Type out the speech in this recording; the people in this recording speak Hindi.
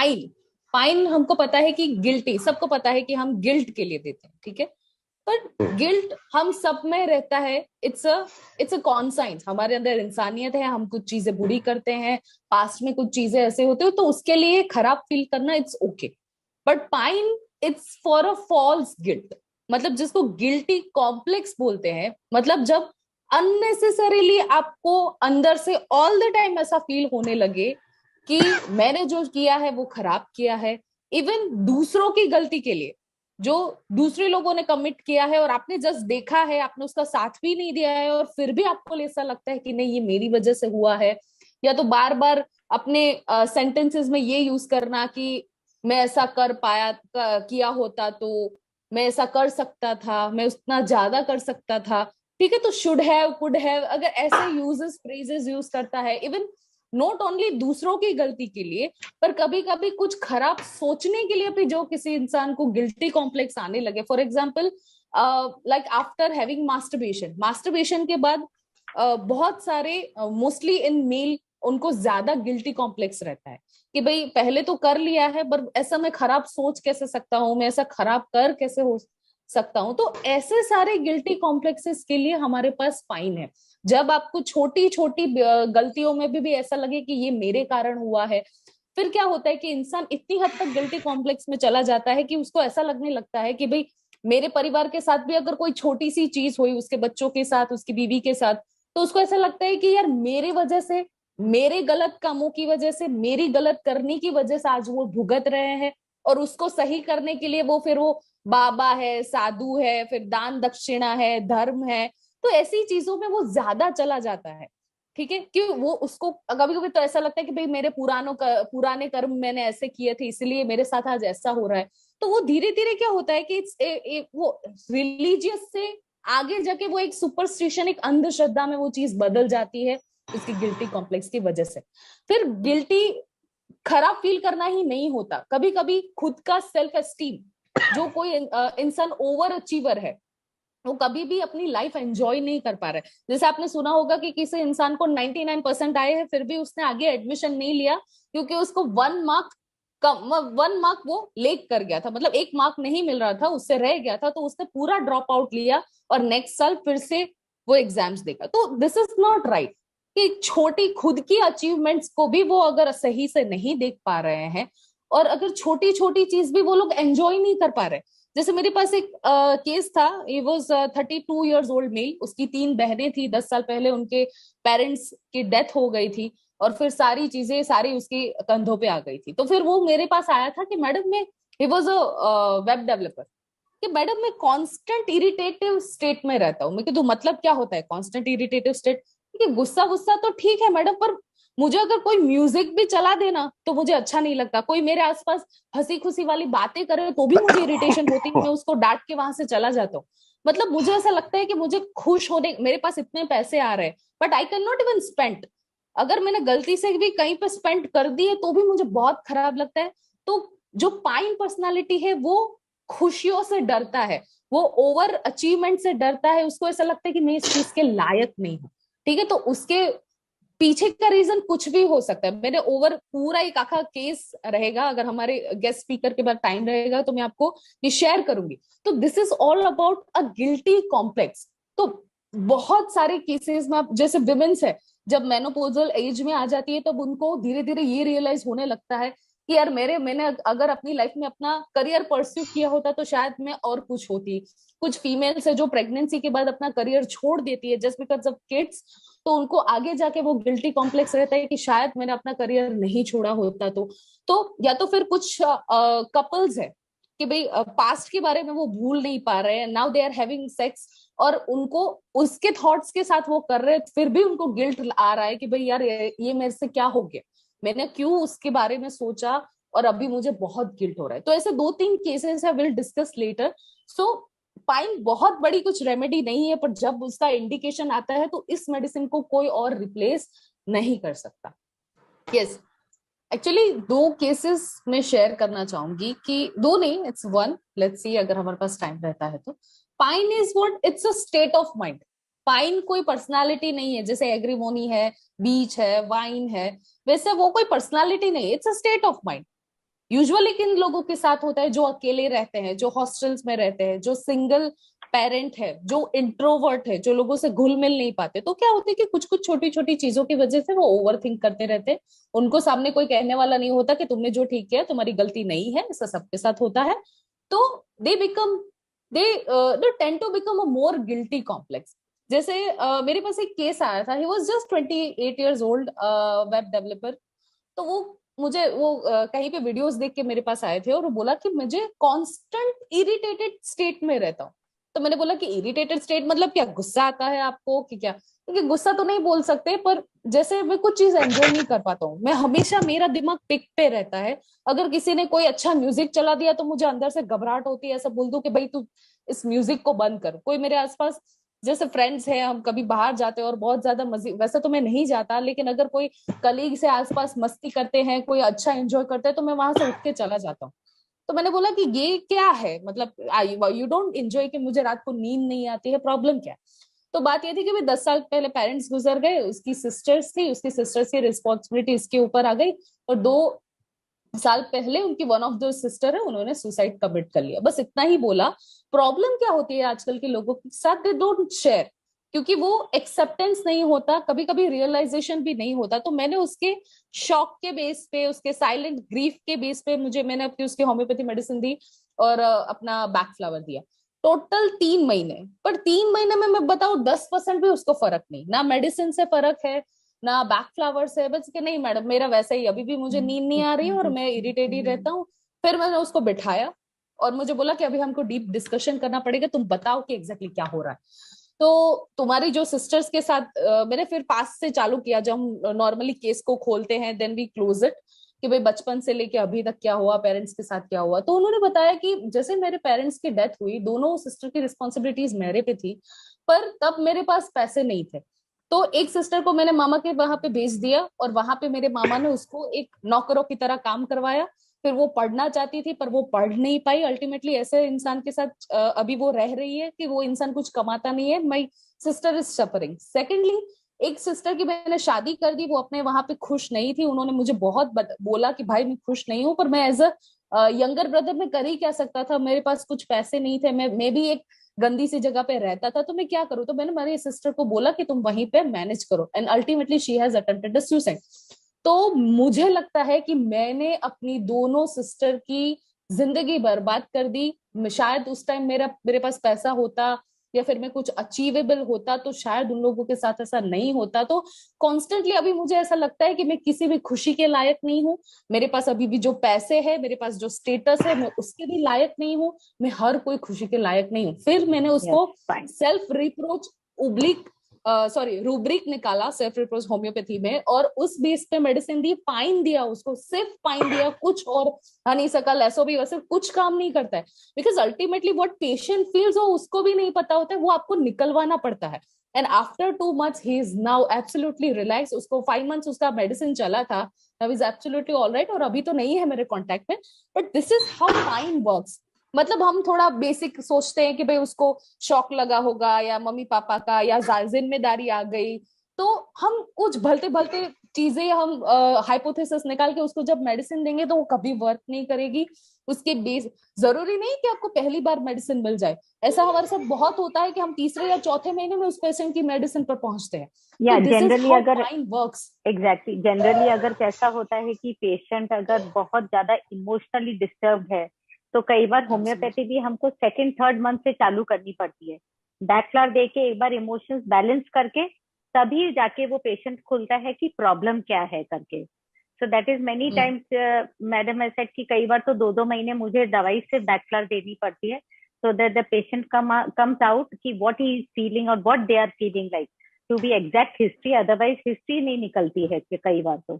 पाइन, पाइन हमको पता है कि गिल्टी, सबको पता है कि हम गिल्ट के लिए देते हैं, ठीक है, पर गिल्ट हम सब में रहता है। इट्स अ कॉन्साइंस, हमारे अंदर इंसानियत है, हम कुछ चीजें बुरी करते हैं, पास्ट में कुछ चीजें ऐसे होते हो, तो उसके लिए खराब फील करना it's okay. But fine, it's for a false guilt, मतलब जिसको गिल्टी कॉम्प्लेक्स बोलते हैं, मतलब जब अननेसेसरीली आपको अंदर से ऑल द टाइम ऐसा फील होने लगे कि मैंने जो किया है वो खराब किया है, इवन दूसरों की गलती के लिए, जो दूसरे लोगों ने कमिट किया है और आपने जस्ट देखा है, आपने उसका साथ भी नहीं दिया है, और फिर भी आपको ऐसा लगता है कि नहीं ये मेरी वजह से हुआ है। या तो बार बार अपने सेंटेंसेस में ये यूज करना कि मैं ऐसा कर पाया, किया होता तो मैं ऐसा कर सकता था, मैं उतना ज्यादा कर सकता था, ठीक है, तो शुड हैव, कुड हैव, अगर ऐसे यूजेस फ्रेजेस यूज करता है, इवन नॉट ओनली दूसरों की गलती के लिए, पर कभी कभी कुछ खराब सोचने के लिए भी जो किसी इंसान को गिल्टी कॉम्प्लेक्स आने लगे। For example, like after having masturbation, masturbation के बाद बहुत सारे, मोस्टली इन मेल, उनको ज्यादा गिल्टी कॉम्प्लेक्स रहता है कि भाई पहले तो कर लिया है, पर ऐसा मैं खराब सोच कैसे सकता हूँ, मैं ऐसा खराब कर कैसे हो सकता हूँ। तो ऐसे सारे गिल्टी कॉम्प्लेक्सेस के लिए हमारे पास फाइन है। जब आपको छोटी छोटी गलतियों में भी ऐसा लगे कि ये मेरे कारण हुआ है, फिर क्या होता है कि इंसान इतनी हद तक गिल्टी कॉम्प्लेक्स में चला जाता है कि उसको ऐसा लगने लगता है कि भाई मेरे परिवार के साथ भी अगर कोई छोटी सी चीज हुई, उसके बच्चों के साथ, उसकी बीवी के साथ, तो उसको ऐसा लगता है कि यार मेरे वजह से, मेरे गलत कामों की वजह से, मेरी गलत करने की वजह से आज वो भुगत रहे हैं, और उसको सही करने के लिए वो फिर वो बाबा है, साधु है, फिर दान दक्षिणा है, धर्म है, तो ऐसी चीजों में वो ज्यादा चला जाता है, ठीक है, कि वो उसको कभी कभी तो ऐसा लगता है कि भाई मेरे पुराने कर्म मैंने ऐसे किए थे इसलिए मेरे साथ आज ऐसा हो रहा है। तो वो धीरे धीरे क्या होता है कि वो रिलीजियस से आगे जाके वो एक सुपरस्टिशन, एक अंधश्रद्धा में वो चीज बदल जाती है, उसकी गिल्टी कॉम्प्लेक्स की वजह से। फिर गिल्टी खराब फील करना ही नहीं होता, कभी कभी खुद का सेल्फ एस्टीम, जो कोई इंसान ओवर अचीवर है, वो कभी भी अपनी लाइफ एंजॉय नहीं कर पा रहा है। जैसे आपने सुना होगा कि किसी इंसान को 99% आए हैं, फिर भी उसने आगे एडमिशन नहीं लिया, क्योंकि उसको 1 मार्क कम, 1 मार्क वो लेक कर गया था, मतलब 1 मार्क नहीं मिल रहा था, उससे रह गया था, तो उसने पूरा ड्रॉप आउट लिया और नेक्स्ट साल फिर से वो एग्जाम्स देगा। तो दिस इज नॉट राइट कि छोटी खुद की अचीवमेंट्स को भी वो अगर सही से नहीं देख पा रहे हैं, और अगर छोटी छोटी चीज भी वो लोग एंजॉय नहीं कर पा रहे। जैसे मेरे पास एक केस था, he was 32 years old mail, उसकी 3 बहनें थी, 10 साल पहले उनके पेरेंट्स की डेथ हो गई थी, और फिर सारी चीजें सारी उसके कंधों पे आ गई थी। तो फिर वो मेरे पास आया था कि मैडम मैं, he was a web developer, कि मैडम मैं कांस्टेंट इरिटेटिव स्टेट में रहता हूँ। मैं कि तो मतलब क्या होता है कांस्टेंट इरिटेटिव स्टेट, कि गुस्सा गुस्सा तो ठीक है मैडम, पर मुझे अगर कोई म्यूजिक भी चला देना तो मुझे अच्छा नहीं लगता, कोई मेरे आसपास हंसी खुशी वाली बातें करे तो भी मुझे इरिटेशन होती है, मैं उसको डांट के वहां से चला जाता हूँ। मतलब मुझे ऐसा लगता है कि मुझे खुश होने, मेरे पास इतने पैसे आ रहे हैं but I can not even spend, अगर मैंने गलती से भी कहीं पे स्पेंड कर दिए तो भी मुझे बहुत खराब लगता है। तो जो पाइन पर्सनालिटी है वो खुशियों से डरता है, वो ओवर अचीवमेंट से डरता है, उसको ऐसा लगता है कि मैं इस चीज के लायक नहीं हूँ, ठीक है, तो उसके पीछे का रीजन कुछ भी हो सकता है। मैंने ओवर पूरा एक आखा केस रहेगा, अगर हमारे गेस्ट स्पीकर के बाद टाइम रहेगा तो मैं आपको ये शेयर करूंगी। तो this is all about a guilty complex. तो बहुत सारे केसेस में जैसे विमेन्स है, जब मेनोपोजल एज में आ जाती है तब उनको धीरे धीरे ये रियलाइज होने लगता है कि यार मैंने अगर अपनी लाइफ में अपना करियर परस्यू किया होता तो शायद मैं और कुछ होती। कुछ फीमेल्स है जो प्रेगनेंसी के बाद अपना करियर छोड़ देती है जस्ट बिकॉज ऑफ किड्स, तो उनको आगे जाके वो गिल्टी कॉम्प्लेक्स रहता है कि शायद मैंने अपना करियर नहीं छोड़ा होता तो या तो फिर कुछ कपल्स है कि भाई पास्ट के बारे में वो भूल नहीं पा रहे हैं, now they are having sex, और उनको उसके थॉट्स के साथ वो कर रहे हैं, फिर भी उनको गिल्ट आ रहा है कि भाई यार ये मेरे से क्या हो गया, मैंने क्यों उसके बारे में सोचा, और अभी मुझे बहुत गिल्ट हो रहा है। तो ऐसे 2-3 केसेस है, will discuss later. So pine बहुत बड़ी कुछ रेमेडी नहीं है, पर जब उसका इंडिकेशन आता है तो इस मेडिसिन को कोई और रिप्लेस नहीं कर सकता। यस, एक्चुअली 2 केसेस में शेयर करना चाहूंगी, कि दो नहीं, इट्स वन, लेट्स सी अगर हमारे पास टाइम रहता है तो। Pine is what, it's a state of mind. Pine कोई पर्सनालिटी नहीं है, जैसे एग्रीमोनी है, बीच है, वाइन है, वैसे वो कोई पर्सनालिटी नहीं है, it's a state of mind. Usually किन लोगों के साथ होता है? जो अकेले रहते हैं, जो हॉस्टल्स में रहते हैं, जो सिंगल पेरेंट है, जो इंट्रोवर्ट है, जो लोगों से घुल मिल नहीं पाते। तो क्या होता है कि कुछ कुछ छोटी छोटी चीजों की वजह से वो ओवर थिंक करते रहते हैं। उनको सामने कोई कहने वाला नहीं होता कि तुमने जो ठीक किया तुम्हारी गलती नहीं है, ऐसा सबके साथ होता है। तो they become they tend to become a more guilty complex. जैसे मेरे पास एक केस आया था, he was just 28 years old, web developer. तो वो मुझे वो कहीं पे वीडियोस देख के मेरे पास आए थे और वो बोला कि मुझे कांस्टेंट इरिटेटेड स्टेट में रहता हूँ। तो मैंने बोला कि इरिटेटेड स्टेट मतलब क्या, गुस्सा आता है आपको कि क्या? क्योंकि गुस्सा तो नहीं बोल सकते, पर जैसे मैं कुछ चीज एंजॉय नहीं कर पाता हूँ, मैं हमेशा मेरा दिमाग पिक पे रहता है। अगर किसी ने कोई अच्छा म्यूजिक चला दिया तो मुझे अंदर से घबराहट होती है, ऐसा बोल दो कि भाई तू इस म्यूजिक को बंद कर। कोई मेरे आसपास जैसे फ्रेंड्स हैं, हम कभी बाहर जाते हैं और बहुत ज्यादा मजे, वैसे तो मैं नहीं जाता, लेकिन अगर कोई कलीग से आसपास मस्ती करते हैं, कोई अच्छा एंजॉय करते हैं, तो मैं वहां से उठ के चला जाता हूँ। तो मैंने बोला कि ये क्या है, मतलब यू डोंट एंजॉय कि मुझे रात को नींद नहीं आती है, प्रॉब्लम क्या है? तो बात ये थी कि भाई 10 साल पहले पेरेंट्स गुजर गए, उसकी सिस्टर्स थी, उसकी सिस्टर्स की रिस्पॉन्सिबिलिटी इसके ऊपर आ गई। और 2 साल पहले उनकी वन ऑफ द सिस्टर है, उन्होंने सुसाइड कमिट कर लिया। बस इतना ही बोला। प्रॉब्लम क्या होती है आजकल के लोगों के साथ? दे डोंट शेयर, क्योंकि वो एक्सेप्टेंस नहीं होता, कभी कभी रियलाइजेशन भी नहीं होता। तो मैंने उसके शॉक के बेस पे, उसके साइलेंट ग्रीफ के बेस पे मैंने अपनी उसकी होम्योपैथी मेडिसिन दी और अपना बैक फ्लावर दिया। टोटल 3 महीने, पर 3 महीने में मैं बताऊं 10% भी उसको फर्क नहीं, ना मेडिसिन से फर्क है ना बैक फ्लावर से। बस कि नहीं मैडम, मेरा वैसे ही अभी भी मुझे नींद नहीं आ रही है और मैं इरिटेट ही रहता हूँ। फिर मैंने उसको बिठाया और मुझे बोला कि अभी हमको डीप डिस्कशन करना पड़ेगा, तुम बताओ कि एग्जैक्टली क्या हो रहा है। तो तुम्हारी जो सिस्टर्स के साथ मैंने फिर पास से चालू किया, जब हम नॉर्मली केस को खोलते हैं देन वी क्लोज इट, कि भाई बचपन से लेके अभी तक क्या हुआ, पेरेंट्स के साथ क्या हुआ। तो उन्होंने बताया कि जैसे मेरे पेरेंट्स की डेथ हुई, दोनों सिस्टर की रिस्पॉन्सिबिलिटीज मेरे पे थी, पर तब मेरे पास पैसे नहीं थे। तो एक सिस्टर को मैंने मामा के वहां पे भेज दिया और वहां पे मेरे मामा ने उसको एक नौकरों की तरह काम करवाया। फिर वो पढ़ना चाहती थी पर वो पढ़ नहीं पाई। अल्टीमेटली ऐसे इंसान के साथ अभी वो रह रही है कि वो इंसान कुछ कमाता नहीं है। My sister is suffering. Secondly, एक सिस्टर की मैंने शादी कर दी, वो अपने वहां पे खुश नहीं थी। उन्होंने मुझे बहुत बोला कि भाई मैं खुश नहीं हूँ, पर मैं एज अ यंगर ब्रदर में कर ही क्या सकता था, मेरे पास कुछ पैसे नहीं थे, मैं भी एक गंदी सी जगह पे रहता था, तो मैं क्या करूं। तो मैंने मेरी सिस्टर को बोला कि तुम वहीं पे मैनेज करो, and ultimately she has attempted suicide. तो मुझे लगता है कि मैंने अपनी दोनों सिस्टर की जिंदगी बर्बाद कर दी। शायद उस टाइम मेरे पास पैसा होता या फिर मैं कुछ अचीवेबल होता तो शायद उन लोगों के साथ ऐसा नहीं होता। तो कॉन्स्टेंटली अभी मुझे ऐसा लगता है कि मैं किसी भी खुशी के लायक नहीं हूँ। मेरे पास अभी भी जो पैसे है, मेरे पास जो स्टेटस है, मैं उसके भी लायक नहीं हूँ। मैं हर कोई खुशी के लायक नहीं हूँ। फिर मैंने Yes, उसको fine. सेल्फ रिप्रोच उब्लिक सॉरी रूब्रिक निकाला सेल्फ रिप्रोच होम्योपैथी में, और उस बेस पे मेडिसिन दी, पाइन दिया उसको, सिर्फ पाइन दिया, कुछ और हनी सकल एसओबी वैसे कुछ काम नहीं करता है। Because ultimately what patient feels वो उसको भी नहीं पता होता है, वो आपको निकलवाना पड़ता है। And after 2 months he is now absolutely relax. उसको 5 months उसका मेडिसिन चला था, now is absolutely all right, और अभी तो नहीं है मेरे कॉन्टेक्ट में। But this is how pine works. मतलब हम थोड़ा बेसिक सोचते हैं कि भाई उसको शौक लगा होगा या मम्मी पापा का या जिम्मेदारी आ गई, तो हम कुछ भलते भलते चीजें हम हाइपोथेसिस निकाल के उसको जब मेडिसिन देंगे तो वो कभी वर्क नहीं करेगी। उसके बेस जरूरी नहीं कि आपको पहली बार मेडिसिन मिल जाए। ऐसा हमारे साथ बहुत होता है कि हम तीसरे या चौथे महीने में उस पेशेंट की मेडिसिन पर पहुंचते हैं। या तो दिस इज जनरली हाउ अगर पाइन वर्क्स। एग्जैक्टली जनरली अगर कैसा होता है कि पेशेंट अगर बहुत ज्यादा इमोशनली डिस्टर्ब है, तो कई बार होम्योपैथी भी हमको सेकंड थर्ड मंथ से चालू करनी पड़ती है। बैकफ्लावर दे के एक बार इमोशंस बैलेंस करके तभी जाके वो पेशेंट खुलता है कि प्रॉब्लम क्या है करके। So that is many times madam ऐसे कि कई बार तो 2-2 महीने मुझे दवाई से बैकफ्लावर देनी पड़ती है, so that the patient comes out कि व्हाट ही इज फीलिंग और what they are feeling like, to be exact history, otherwise history नहीं निकलती है कि कई बार तो।